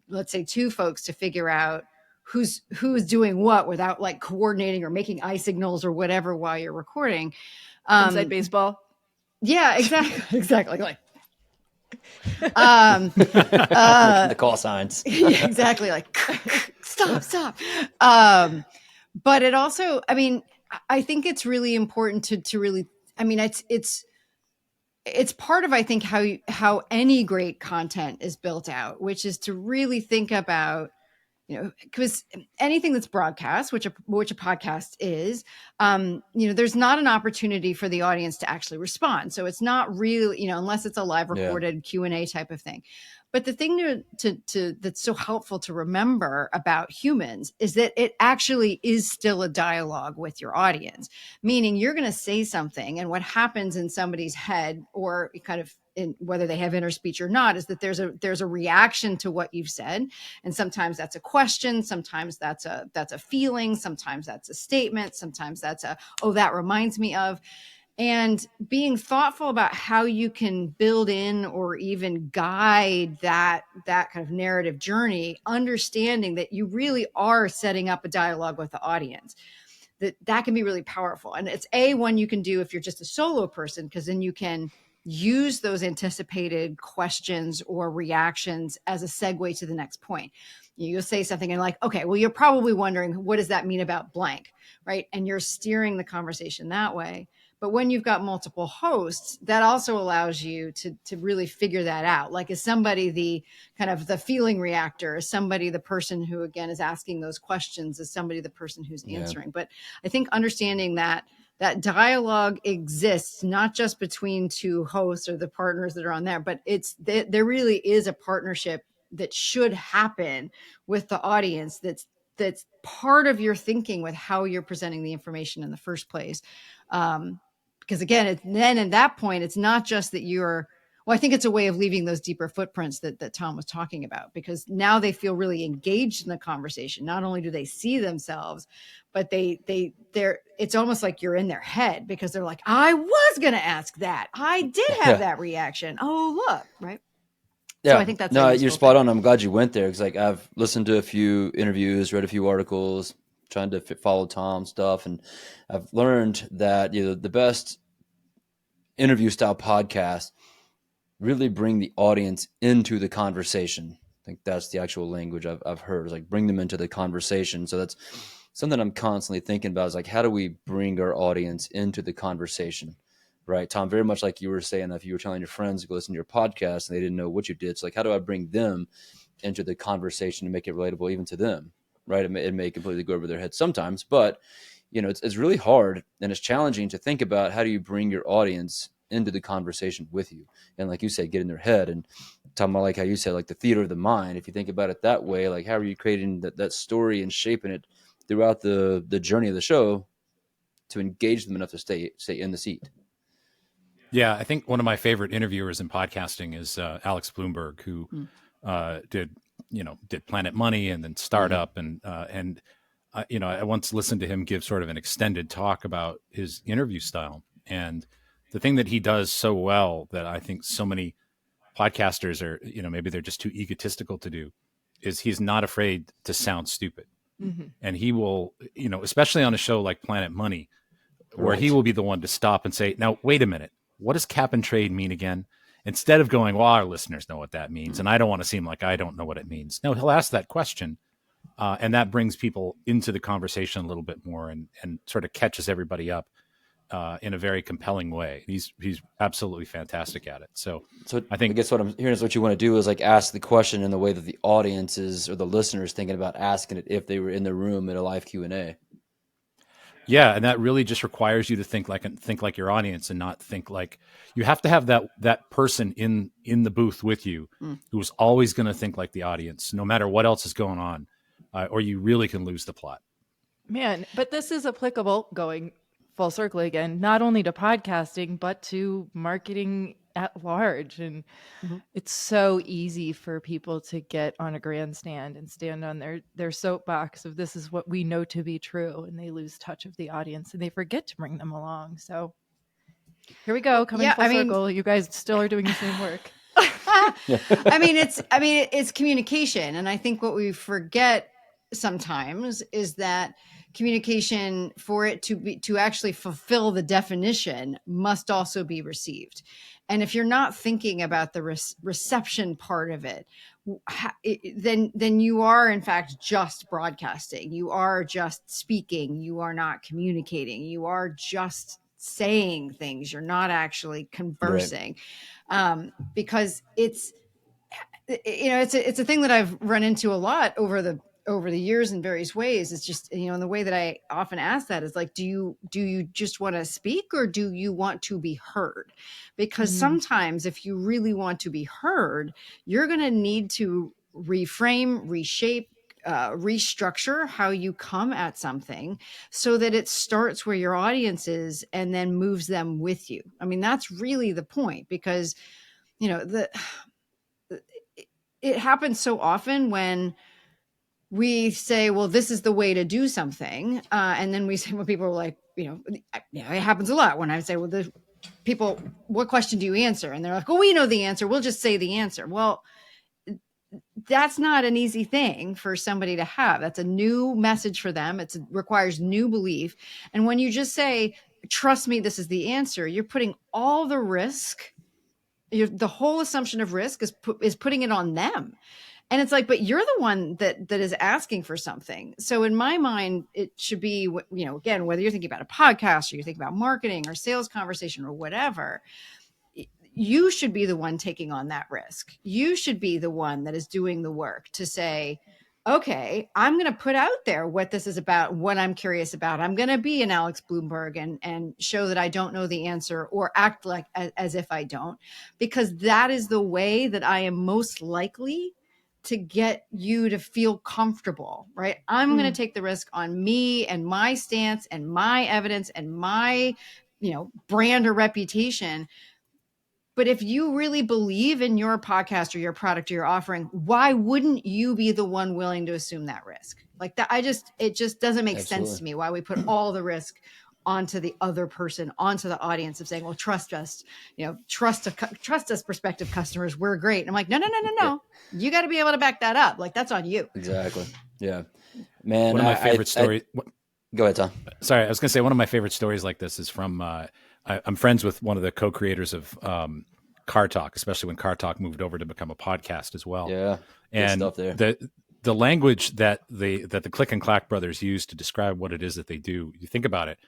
let's say, two folks to figure out who's doing what without like coordinating or making eye signals or whatever while you're recording. Inside baseball. Yeah, exactly. Like, the call signs. Yeah, exactly. Like, stop. But it also, I mean, I think it's really important to really, I mean, it's part of, I think, how any great content is built out, which is to really think about because anything that's broadcast, which a podcast is, there's not an opportunity for the audience to actually respond. So it's not really, unless it's a live recorded Q&A type of thing. But the thing to that's so helpful to remember about humans is that it actually is still a dialogue with your audience, meaning you're going to say something, and what happens in somebody's head, or kind of whether they have inner speech or not, is that there's a reaction to what you've said. And sometimes that's a question, sometimes that's a feeling, sometimes that's a statement, sometimes that's oh, that reminds me of. And being thoughtful about how you can build in or even guide that kind of narrative journey, understanding that you really are setting up a dialogue with the audience, that can be really powerful. And it's one you can do if you're just a solo person, because then you can use those anticipated questions or reactions as a segue to the next point. You'll say something and like, okay, well, you're probably wondering, what does that mean about blank, right? And you're steering the conversation that way. But when you've got multiple hosts, that also allows you to really figure that out. Like, is somebody the kind of the feeling reactor? Is somebody the person who, again, is asking those questions? Is somebody the person who's answering? But I think understanding that dialogue exists not just between two hosts or the partners that are on there, but there really is a partnership that should happen with the audience. That's part of your thinking with how you're presenting the information in the first place. Because again, then at that point, it's not just that I think it's a way of leaving those deeper footprints that Tom was talking about, because now they feel really engaged in the conversation. Not only do they see themselves, but it's almost like you're in their head, because they're like, I was going to ask that. I did have that reaction. Oh, look, right. Yeah. So I think that's you're spot on. I'm glad you went there, because I've listened to a few interviews, read a few articles, trying to follow Tom's stuff, and I've learned that the best interview style podcasts really bring the audience into the conversation. I think that's the actual language I've heard, is like bring them into the conversation. So that's something I'm constantly thinking about, is like, how do we bring our audience into the conversation? Right, Tom, very much like you were saying, if you were telling your friends to go listen to your podcast and they didn't know what you did. So like, how do I bring them into the conversation and make it relatable even to them? Right. It may completely go over their head sometimes, but it's really hard and it's challenging to think about, how do you bring your audience into the conversation with you? And like you said, get in their head. And Tom, I like how you said, like, the theater of the mind. If you think about it that way, like, how are you creating that story and shaping it throughout the journey of the show to engage them enough to stay in the seat? Yeah, I think one of my favorite interviewers in podcasting is Alex Bloomberg, who did Planet Money and then Startup, and I once listened to him give sort of an extended talk about his interview style, and the thing that he does so well that I think so many podcasters are, maybe they're just too egotistical to do, is he's not afraid to sound stupid, and he will, especially on a show like Planet Money, where he will be the one to stop and say, now, wait a minute, what does cap and trade mean again? Instead of going, well, our listeners know what that means, and I don't want to seem like I don't know what it means. No, he'll ask that question, and that brings people into the conversation a little bit more, and sort of catches everybody up in a very compelling way. He's absolutely fantastic at it. So I guess what I'm hearing is what you want to do is like ask the question in the way that the audience is, or the listeners thinking about asking it, if they were in the room at a live Q&A. Yeah, and that really just requires you to think like your audience, and not think like you have to have that person in the booth with you who's always going to think like the audience, no matter what else is going on, or you really can lose the plot. Man, but this is applicable, going full circle again, not only to podcasting, but to marketing at large. And it's so easy for people to get on a grandstand and stand on their soapbox of this is what we know to be true, and they lose touch of the audience and they forget to bring them along. So here we go, coming full circle. You guys still are doing the same work. It's communication. And I think what we forget sometimes is that communication, for it to actually fulfill the definition, must also be received. And if you're not thinking about the reception part of it, then you are in fact just broadcasting. You are just speaking. You are not communicating. You are just saying things. You're not actually conversing. Right. Because it's a thing that I've run into a lot over over the years in various ways. It's just, and the way that I often ask that is like, do you just want to speak, or do you want to be heard? Because sometimes if you really want to be heard, you're going to need to reframe, reshape, restructure how you come at something so that it starts where your audience is and then moves them with you. I mean, that's really the point, because, it happens so often when we say, well, this is the way to do something. And then we say, when people are like, it happens a lot when I say, well, the people, what question do you answer? And they're like, oh, we know the answer. We'll just say the answer. Well, that's not an easy thing for somebody to have. That's a new message for them. It requires new belief. And when you just say, trust me, this is the answer, you're putting all the risk, the whole assumption of risk is putting it on them. And it's like, but you're the one that is asking for something. So in my mind, it should be, again, whether you're thinking about a podcast or you're thinking about marketing or sales conversation or whatever, you should be the one taking on that risk. You should be the one that is doing the work to say, okay, I'm going to put out there what this is about, what I'm curious about. I'm going to be an Alex Bloomberg and show that I don't know the answer, or act like as if I don't, because that is the way that I am most likely to get you to feel comfortable, right? I'm going to take the risk on me and my stance and my evidence and my, brand or reputation. But if you really believe in your podcast or your product or your offering, why wouldn't you be the one willing to assume that risk? Like that, it just doesn't make sense to me why we put all the risk onto the other person, onto the audience of saying, well, trust us, trust us, prospective customers. We're great. And I'm like, no. Yeah. You got to be able to back that up. Like, that's on you. Exactly. Yeah, man. One of my favorite stories. Go ahead, Tom. Sorry, I was going to say one of my favorite stories like this is from. I'm friends with one of the co-creators of Car Talk, especially when Car Talk moved over to become a podcast as well. Yeah, and stuff there. The language that the Click and Clack brothers use to describe what it is that they do, you think about it,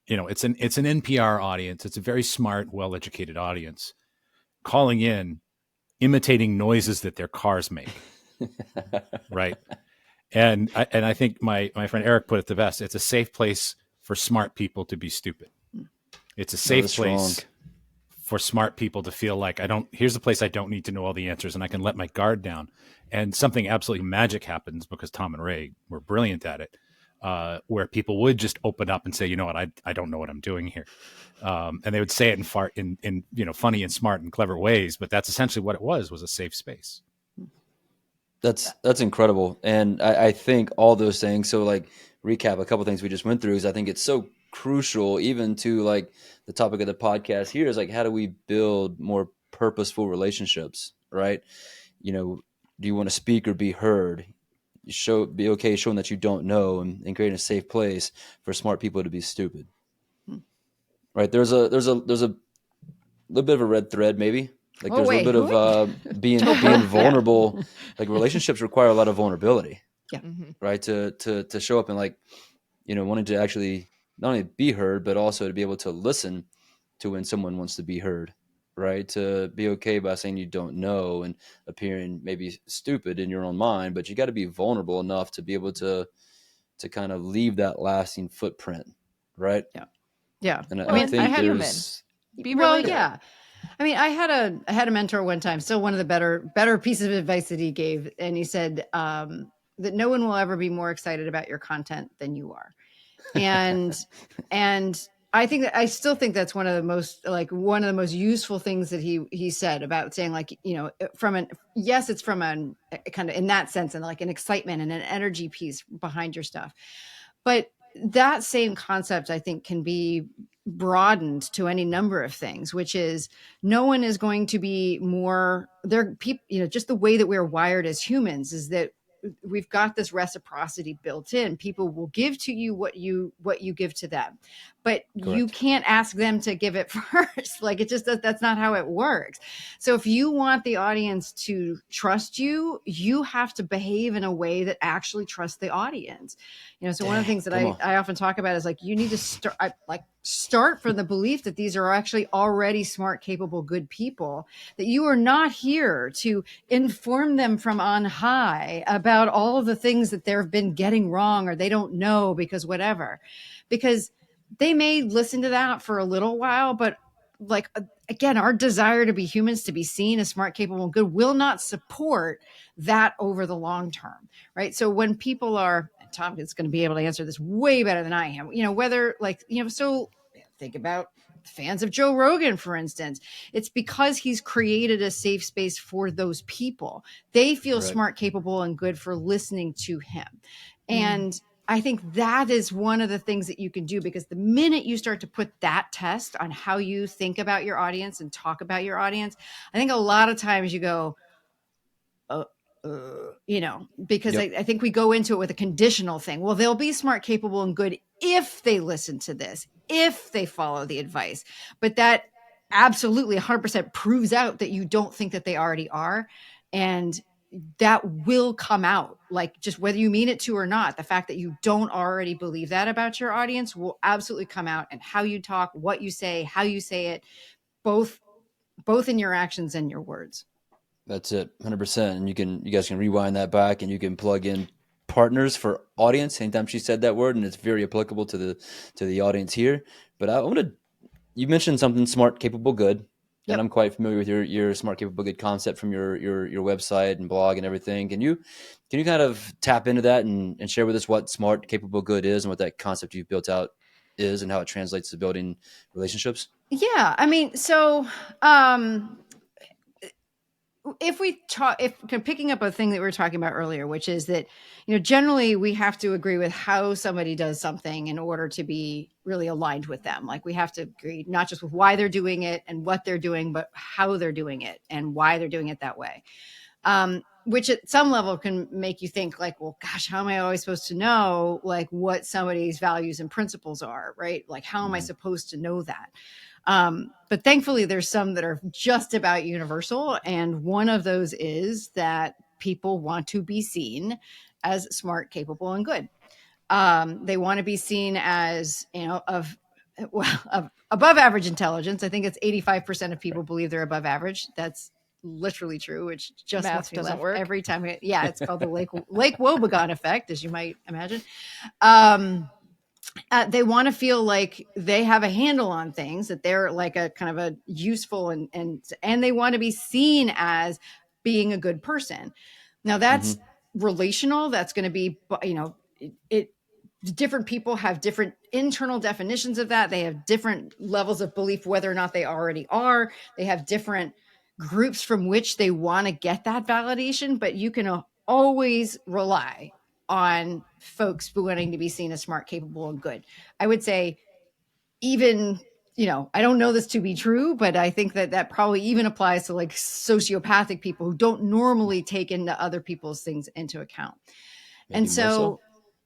it's an NPR audience. It's a very smart, well-educated audience calling in, imitating noises that their cars make, right? And I think my friend Eric put it the best. It's a safe place for smart people to be stupid. It's a safe place for smart people to feel like here's a place I don't need to know all the answers and I can let my guard down. And something absolutely magic happens because Tom and Ray were brilliant at it, where people would just open up and say, you know what, I don't know what I'm doing here. And they would say it in funny and smart and clever ways, but that's essentially what it was a safe space. That's incredible. And I think all those things, so like recap a couple of things we just went through, is I think it's so crucial even to like the topic of the podcast here is like, how do we build more purposeful relationships, right? Do you want to speak or be heard? Be okay showing that you don't know and creating a safe place for smart people to be stupid. Right. There's a little bit of a red thread, maybe. Like there's a little bit of being vulnerable. Like relationships require a lot of vulnerability. Yeah. Right. To show up and like, wanting to actually not only be heard, but also to be able to listen to when someone wants to be heard. Right. To be okay by saying you don't know and appearing maybe stupid in your own mind, but you got to be vulnerable enough to be able to kind of leave that lasting footprint. Right. Yeah. Yeah. And I think Yeah. I mean, I had a mentor one time, still one of the better pieces of advice that he gave. And he said that no one will ever be more excited about your content than you are. And I still think that's one of the most useful things that he said about saying, like, it's from a kind of in that sense, and like an excitement and an energy piece behind your stuff. But that same concept, I think, can be broadened to any number of things, which is no one is going to be more people, just the way that we're wired as humans is that we've got this reciprocity built in. People will give to you what you give to them. but you can't ask them to give it first. Like it just, that's not how it works. So if you want the audience to trust you, you have to behave in a way that actually trusts the audience. So one of the things that I often talk about is like, you need to start from the belief that these are actually already smart, capable, good people, that you are not here to inform them from on high about all of the things that they've been getting wrong or they don't know because whatever, because they may listen to that for a little while, but like, again, our desire to be humans, to be seen as smart, capable, and good will not support that over the long term, right? So when people are, Tom is going to be able to answer this way better than I am, whether so think about fans of Joe Rogan, for instance. It's because he's created a safe space for those people. They feel smart, capable, and good for listening to him. And I think that is one of the things that you can do, because the minute you start to put that test on how you think about your audience and talk about your audience, I think a lot of times you go, because I think we go into it with a conditional thing. Well, they'll be smart, capable, and good if they listen to this, if they follow the advice. But that absolutely 100% proves out that you don't think that they already are. And that will come out, like, just whether you mean it to or not. The fact that you don't already believe that about your audience will absolutely come out, and how you talk, what you say, how you say it, both in your actions and your words. That's it, 100%. And you guys can rewind that back, and you can plug in partners for audience anytime she said that word, and it's very applicable to the audience here. But you mentioned something: smart, capable, good. And I'm quite familiar with your smart, capable, good concept from your website and blog and everything. Can you kind of tap into that and share with us what smart, capable, good is, and what that concept you've built out is, and how it translates to building relationships? Yeah, I mean, so if picking up a thing that we were talking about earlier, which is that, generally we have to agree with how somebody does something in order to be really aligned with them. Like, we have to agree not just with why they're doing it and what they're doing, but how they're doing it and why they're doing it that way. Which at some level can make you think like, well, gosh, how am I always supposed to know like what somebody's values and principles are, right? Like, how am I supposed to know that? But thankfully there's some that are just about universal. And one of those is that people want to be seen as smart, capable, and good. They want to be seen as, of above average intelligence. I think it's 85% of people believe they're above average. That's literally true, which just math doesn't work every time. It's called the Lake Wobegon effect, as you might imagine. They want to feel like they have a handle on things, that they're like a kind of a useful and they want to be seen as being a good person. Now that's relational. That's going to be, different people have different internal definitions of that. They have different levels of belief, whether or not they already are. They have different groups from which they want to get that validation, but you can always rely on folks wanting to be seen as smart, capable, and good. I would say even, I don't know this to be true, but I think that probably even applies to like sociopathic people who don't normally take into other people's things into account. Maybe and so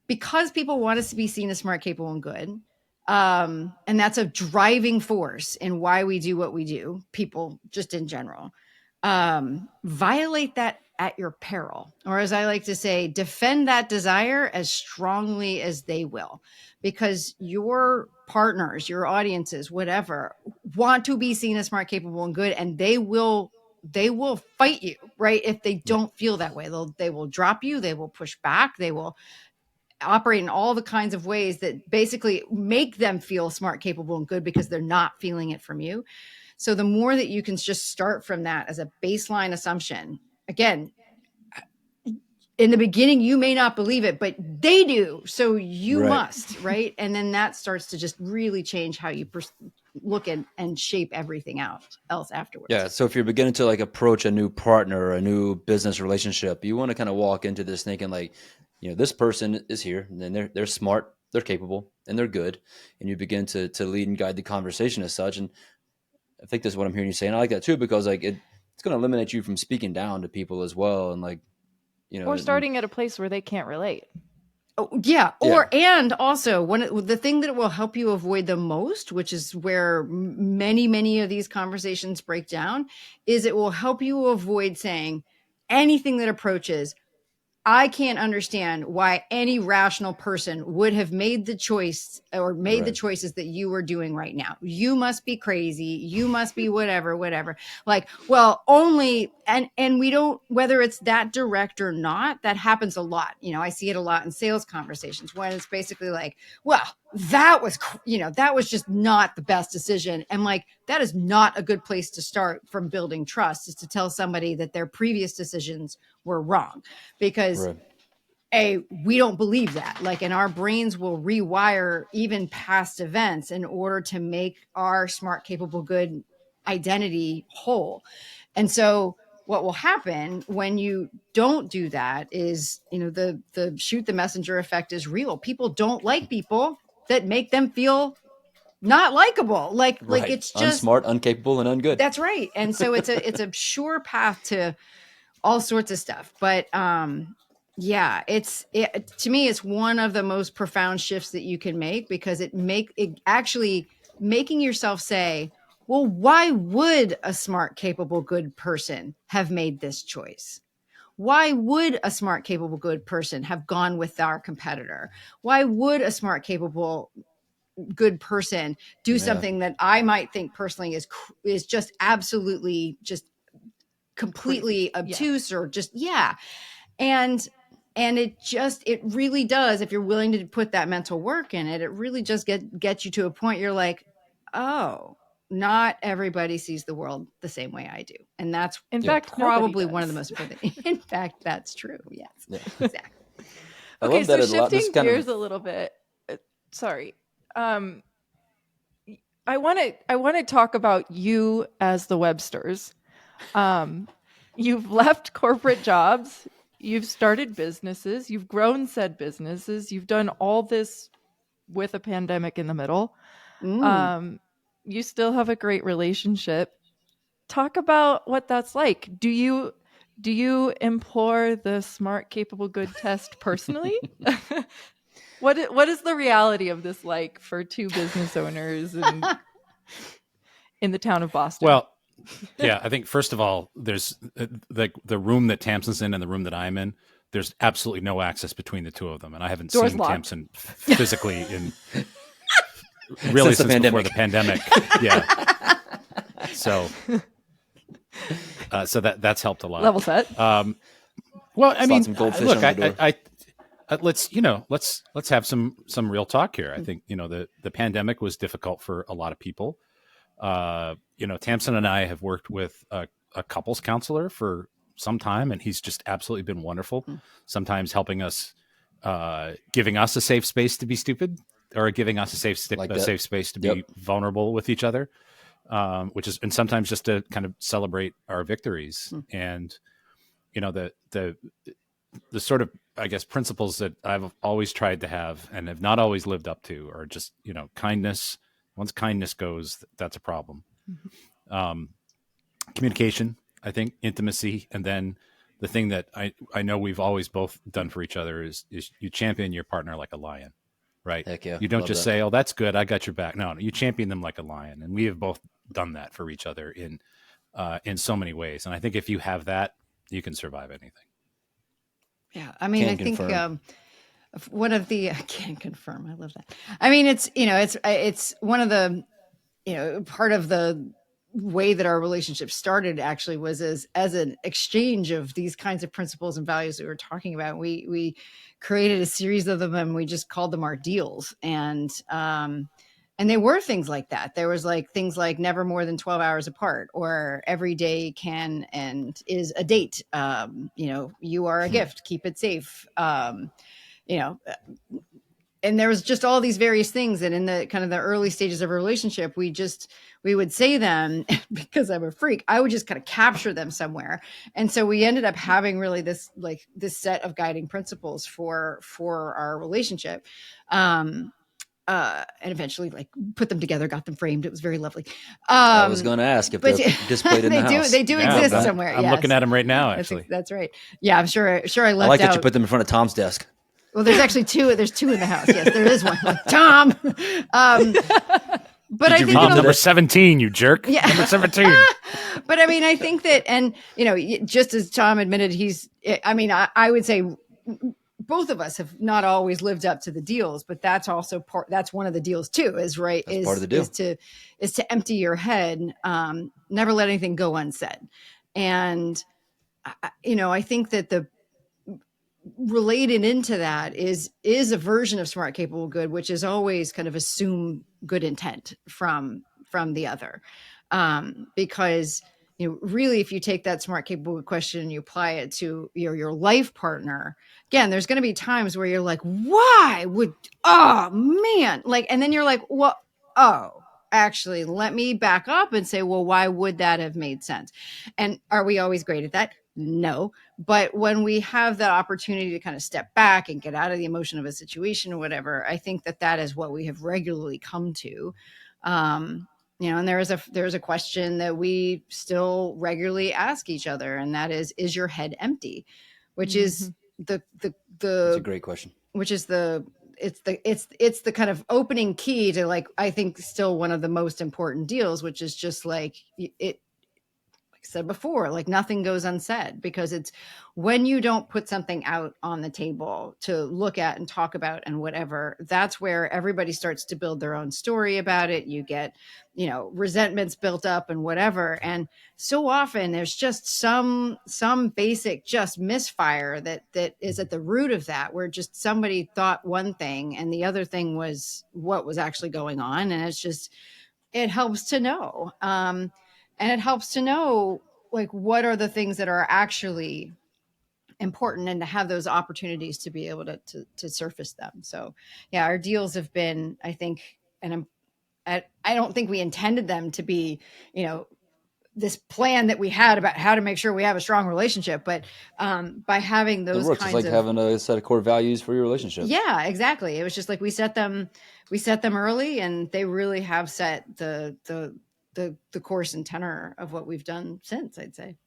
because people want us to be seen as smart, capable, and good, and that's a driving force in why we do what we do, people just in general, violate that at your peril, or as I like to say, defend that desire as strongly as they will, because your partners, your audiences, whatever, want to be seen as smart, capable, and good, and they will fight you, right? If they don't feel that way, they will drop you, they will push back, they will operate in all the kinds of ways that basically make them feel smart, capable, and good, because they're not feeling it from you. So the more that you can just start from that as a baseline assumption, again, in the beginning, you may not believe it, but they do. So you must, right? And then that starts to just really change how you look and shape everything else afterwards. Yeah. So if you're beginning to like approach a new partner or a new business relationship, you want to kind of walk into this thinking like, this person is here, and then they're smart, they're capable, and they're good. And you begin to lead and guide the conversation as such. And I think that's what I'm hearing you say. And I like that too, because like it's going to eliminate you from speaking down to people as well. And like, or starting at a place where they can't relate. Yeah. And also the thing that will help you avoid the most, which is where many of these conversations break down, is it will help you avoid saying anything that approaches, I can't understand why any rational person would have made the choice or made the choices that you are doing right now. You must be crazy. You must be whatever. Like, well, only, and we don't, whether it's that direct or not, that happens a lot. You know, I see it a lot in sales conversations when it's basically like, well, that was just not the best decision. And like, that is not a good place to start from building trust, is to tell somebody that their previous decisions were wrong, because we don't believe that. Like, and our brains will rewire even past events in order to make our smart, capable, good identity whole. And so what will happen when you don't do that is, you know, the shoot the messenger effect is real. People don't like people that make them feel not likable. Like it's just unsmart, incapable, and ungood. That's right. And so it's a sure path to all sorts of stuff. But yeah, to me, it's one of the most profound shifts that you can make, because it actually making yourself say, well, why would a smart, capable, good person have made this choice? Why would a smart, capable, good person have gone with our competitor? Why would a smart, capable, good person do something that I might think personally is just absolutely just completely obtuse or just, And it really does, if you're willing to put that mental work in it, it really just gets you to a point you're like, oh, not everybody sees the world the same way I do. And that's in fact probably one of the most important things. In fact, that's true. Yes, exactly. Okay, so shifting gears a little bit. Sorry. I want to talk about you as the Websters. You've left corporate jobs. You've started businesses. You've grown said businesses. You've done all this with a pandemic in the middle. You still have a great relationship. Talk about what that's like. Do you implore the smart, capable, good test personally? What is the reality of this like for two business owners in the town of Boston? Well, yeah, I think first of all, there's the room that Tamsen's in and the room that I'm in. There's absolutely no access between the two of them, and I haven't seen Tamsen physically in really since before the pandemic. Yeah, so that's helped a lot. Level set. Well, I mean, look, I let's have some real talk here. I think, you know, the pandemic was difficult for a lot of people. You know, Tamsen and I have worked with a couples counselor for some time, and he's just absolutely been wonderful. Sometimes helping us, giving us a safe space to be stupid, or giving us a safe space to be vulnerable with each other, and sometimes just to kind of celebrate our victories. And, you know, the sort of, I guess, principles that I've always tried to have and have not always lived up to are just, you know, kindness. Once kindness goes, that's a problem. Communication, I think, intimacy, and then the thing that I know we've always both done for each other is you champion your partner like a lion, right? Heck yeah. You don't just say, "Oh, that's good, I got your back." No, you champion them like a lion, and we have both done that for each other in so many ways. And I think if you have that, you can survive anything. Yeah, I mean, I think one of the, I can't confirm. I love that. I mean, it's, you know, it's one of the, you know, part of the way that our relationship started actually was as an exchange of these kinds of principles and values that we were talking about. We created a series of them, and we just called them our deals. And they were things like that. There was like things like never more than 12 hours apart, or every day can and is a date. You know, you are a gift, keep it safe. You know, and there was just all these various things. And in the kind of the early stages of a relationship, we would say them because I'm a freak. I would just kind of capture them somewhere. And so we ended up having really this set of guiding principles for our relationship. And eventually like put them together, got them framed. It was very lovely. I was going to ask if they're displayed in the house. They do exist somewhere. I'm looking at them right now, actually. That's right. Yeah, I'm sure I left out. I like that you put them in front of Tom's desk. Well, there's actually two. There's two in the house. Yes, there is one. Tom. But I think number 17, you jerk. Yeah. Number 17. But I mean, I think that, and just as Tom admitted, I would say both of us have not always lived up to the deals, but that's also that's one of the deals too, is part of the deal. is to empty your head, never let anything go unsaid. And I think that the related into that is a version of smart, capable, good, which is always kind of assume good intent from the other, because really, if you take that smart, capable, good question and you apply it to your life partner, again, there's going to be times where you're like, why would, oh man, like, and then you're like, well, oh, actually, let me back up and say, well, why would that have made sense? And are we always great at that? No. But when we have that opportunity to kind of step back and get out of the emotion of a situation or whatever, I think that is what we have regularly come to. And there is a question that we still regularly ask each other, and that is your head empty? Which is the That's a great question. Which is it's the kind of opening key to, like, I think still one of the most important deals, which is just like it. Like I said before, like, nothing goes unsaid, because it's when you don't put something out on the table to look at and talk about and whatever, that's where everybody starts to build their own story about it. You get, resentments built up and whatever. And so often there's just some basic just misfire that is at the root of that, where just somebody thought one thing and the other thing was what was actually going on. And it helps to know. And it helps to know, like, what are the things that are actually important, and to have those opportunities to be able to surface them. So yeah, our deals have been, I think, and I don't think we intended them to be, this plan that we had about how to make sure we have a strong relationship, but by having those kinds it's like of having a set of core values for your relationship. Yeah, exactly. It was just like we set them early, and they really have set the course and tenor of what we've done since, I'd say.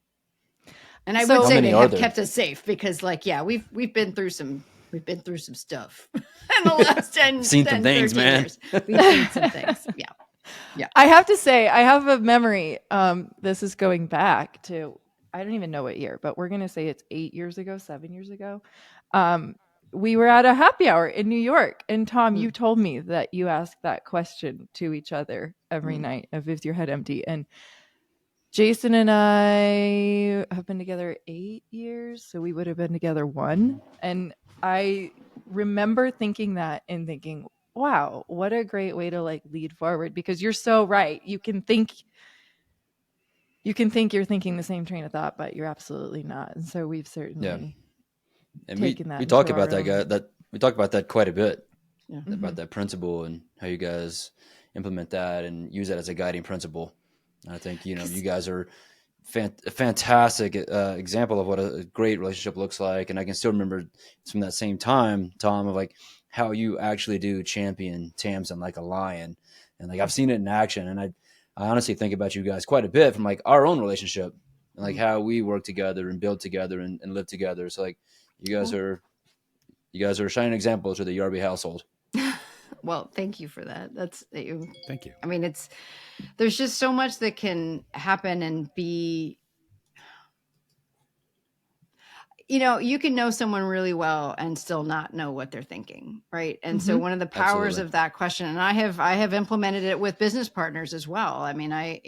And I would say they have kept us safe, because, like, yeah, we've been through some stuff in the last 10 seen some things, man. Years. We've seen some things. Yeah. I have to say, I have a memory. This is going back to, I don't even know what year, but we're going to say it's 7 years ago. We were at a happy hour in New York, and Tom, you told me that you asked that question to each other every night of, is your head empty? And Jason and I have been together 8 years, so we would have been together 1. And I remember thinking that and thinking, wow, what a great way to, like, lead forward, because you're so right. You can think you're thinking the same train of thought, but you're absolutely not. And so we've certainly and taken that. We talk about we talk about that quite a bit, about that principle and how you guys implement that and use that as a guiding principle. And I think, you guys are a fantastic example of what a great relationship looks like. And I can still remember from that same time, Tom, of like how you actually do champion Tamsen like a lion. And like, I've seen it in action. And I honestly think about you guys quite a bit from, like, our own relationship and, like, how we work together and build together and live together. So, like, you guys are shining examples to the Yarby household. Well, thank you for that. Thank you. I mean, there's just so much that can happen and be, you can know someone really well and still not know what they're thinking. Right. And so one of the powers of that question, and I have implemented it with business partners as well. I mean, I've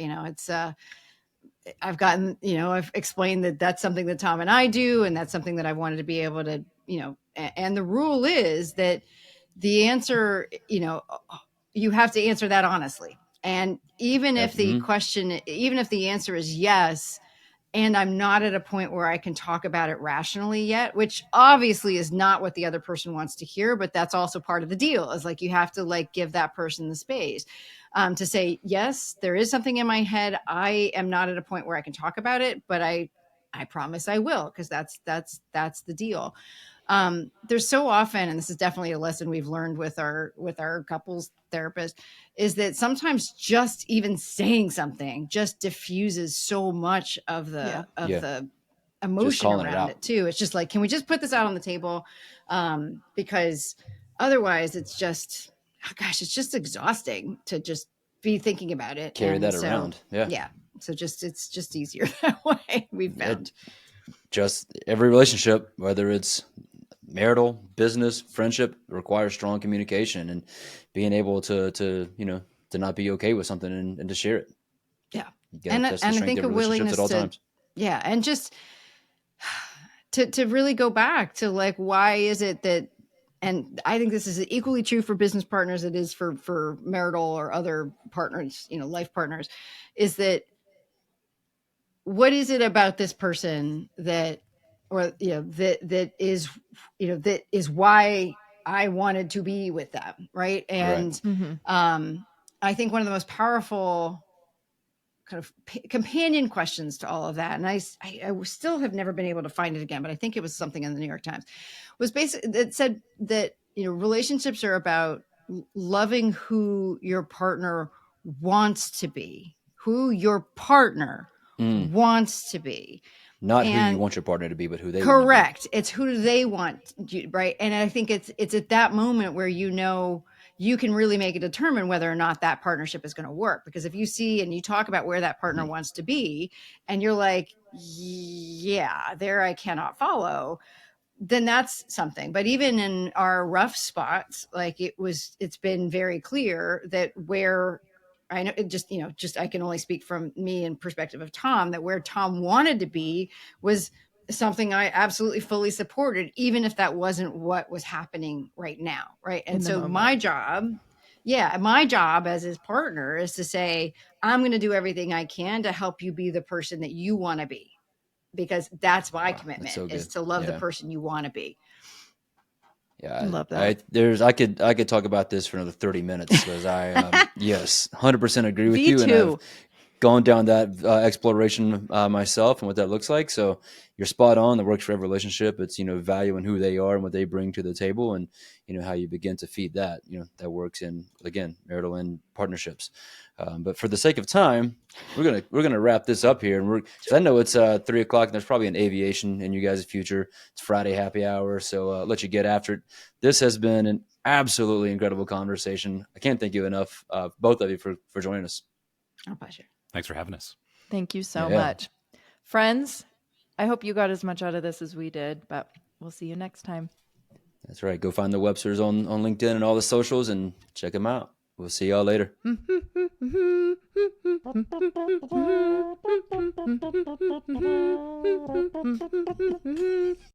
explained that that's something that Tom and I do, and that's something that I wanted to be able to, and the rule is that the answer, you have to answer that honestly. And even if the question, even if the answer is yes, and I'm not at a point where I can talk about it rationally yet, which obviously is not what the other person wants to hear, but that's also part of the deal, is like, you have to, like, give that person the space to say, yes, there is something in my head. I am not at a point where I can talk about it, but I promise I will, because that's the deal. There's so often, and this is definitely a lesson we've learned with our couples therapist, is that sometimes just even saying something just diffuses so much of the emotion around it too. It's just like, can we just put this out on the table? Because otherwise it's just, oh gosh, it's just exhausting to just be thinking about it. Carry that around. Yeah. Yeah. So it's just easier that way, we've found. Just every relationship, whether it's marital, business, friendship, requires strong communication and being able to not be okay with something and to share it. Yeah. And I think a willingness to, times. Yeah. And just to really go back to like, why is it that, and I think this is equally true for business partners, it is for marital or other partners, life partners, is that what is it about this person that, or, that is why I wanted to be with them. Right. And, I think one of the most powerful kind of companion questions to all of that, and I still have never been able to find it again, but I think it was something in the New York Times, was basically that said that relationships are about loving who your partner wants to be, who your partner wants to be, not who you want your partner to be, but who they correct. Want to be. It's who they want, right? And I think it's at that moment where you can really make it determine whether or not that partnership is going to work. Because if you see and you talk about where that partner wants to be, and you're like, yeah, there I cannot follow, then that's something. But even in our rough spots, like it's been very clear that where I know it just I can only speak from me and perspective of Tom, that where Tom wanted to be was something I absolutely fully supported, even if that wasn't what was happening right now. Right. And so my job as his partner is to say, I'm going to do everything I can to help you be the person that you want to be, because that's my commitment, is to love the person you want to be. Yeah, I love that. I could talk about this for another 30 minutes because yes, 100% agree with you. Too. And I've gone down that exploration myself and what that looks like. So you're spot on. That works for every relationship. It's valuing who they are and what they bring to the table, and how you begin to feed that. That works in, again, marital and partnerships. But for the sake of time, we're gonna wrap this up here, and I know it's 3:00, and there's probably an aviation in you guys' future. It's Friday happy hour, so I'll let you get after it. This has been an absolutely incredible conversation. I can't thank you enough, both of you, for joining us. Our pleasure. Thanks for having us. Thank you so much, friends. I hope you got as much out of this as we did, but we'll see you next time. That's right. Go find the Websters on LinkedIn and all the socials and check them out. We'll see y'all later.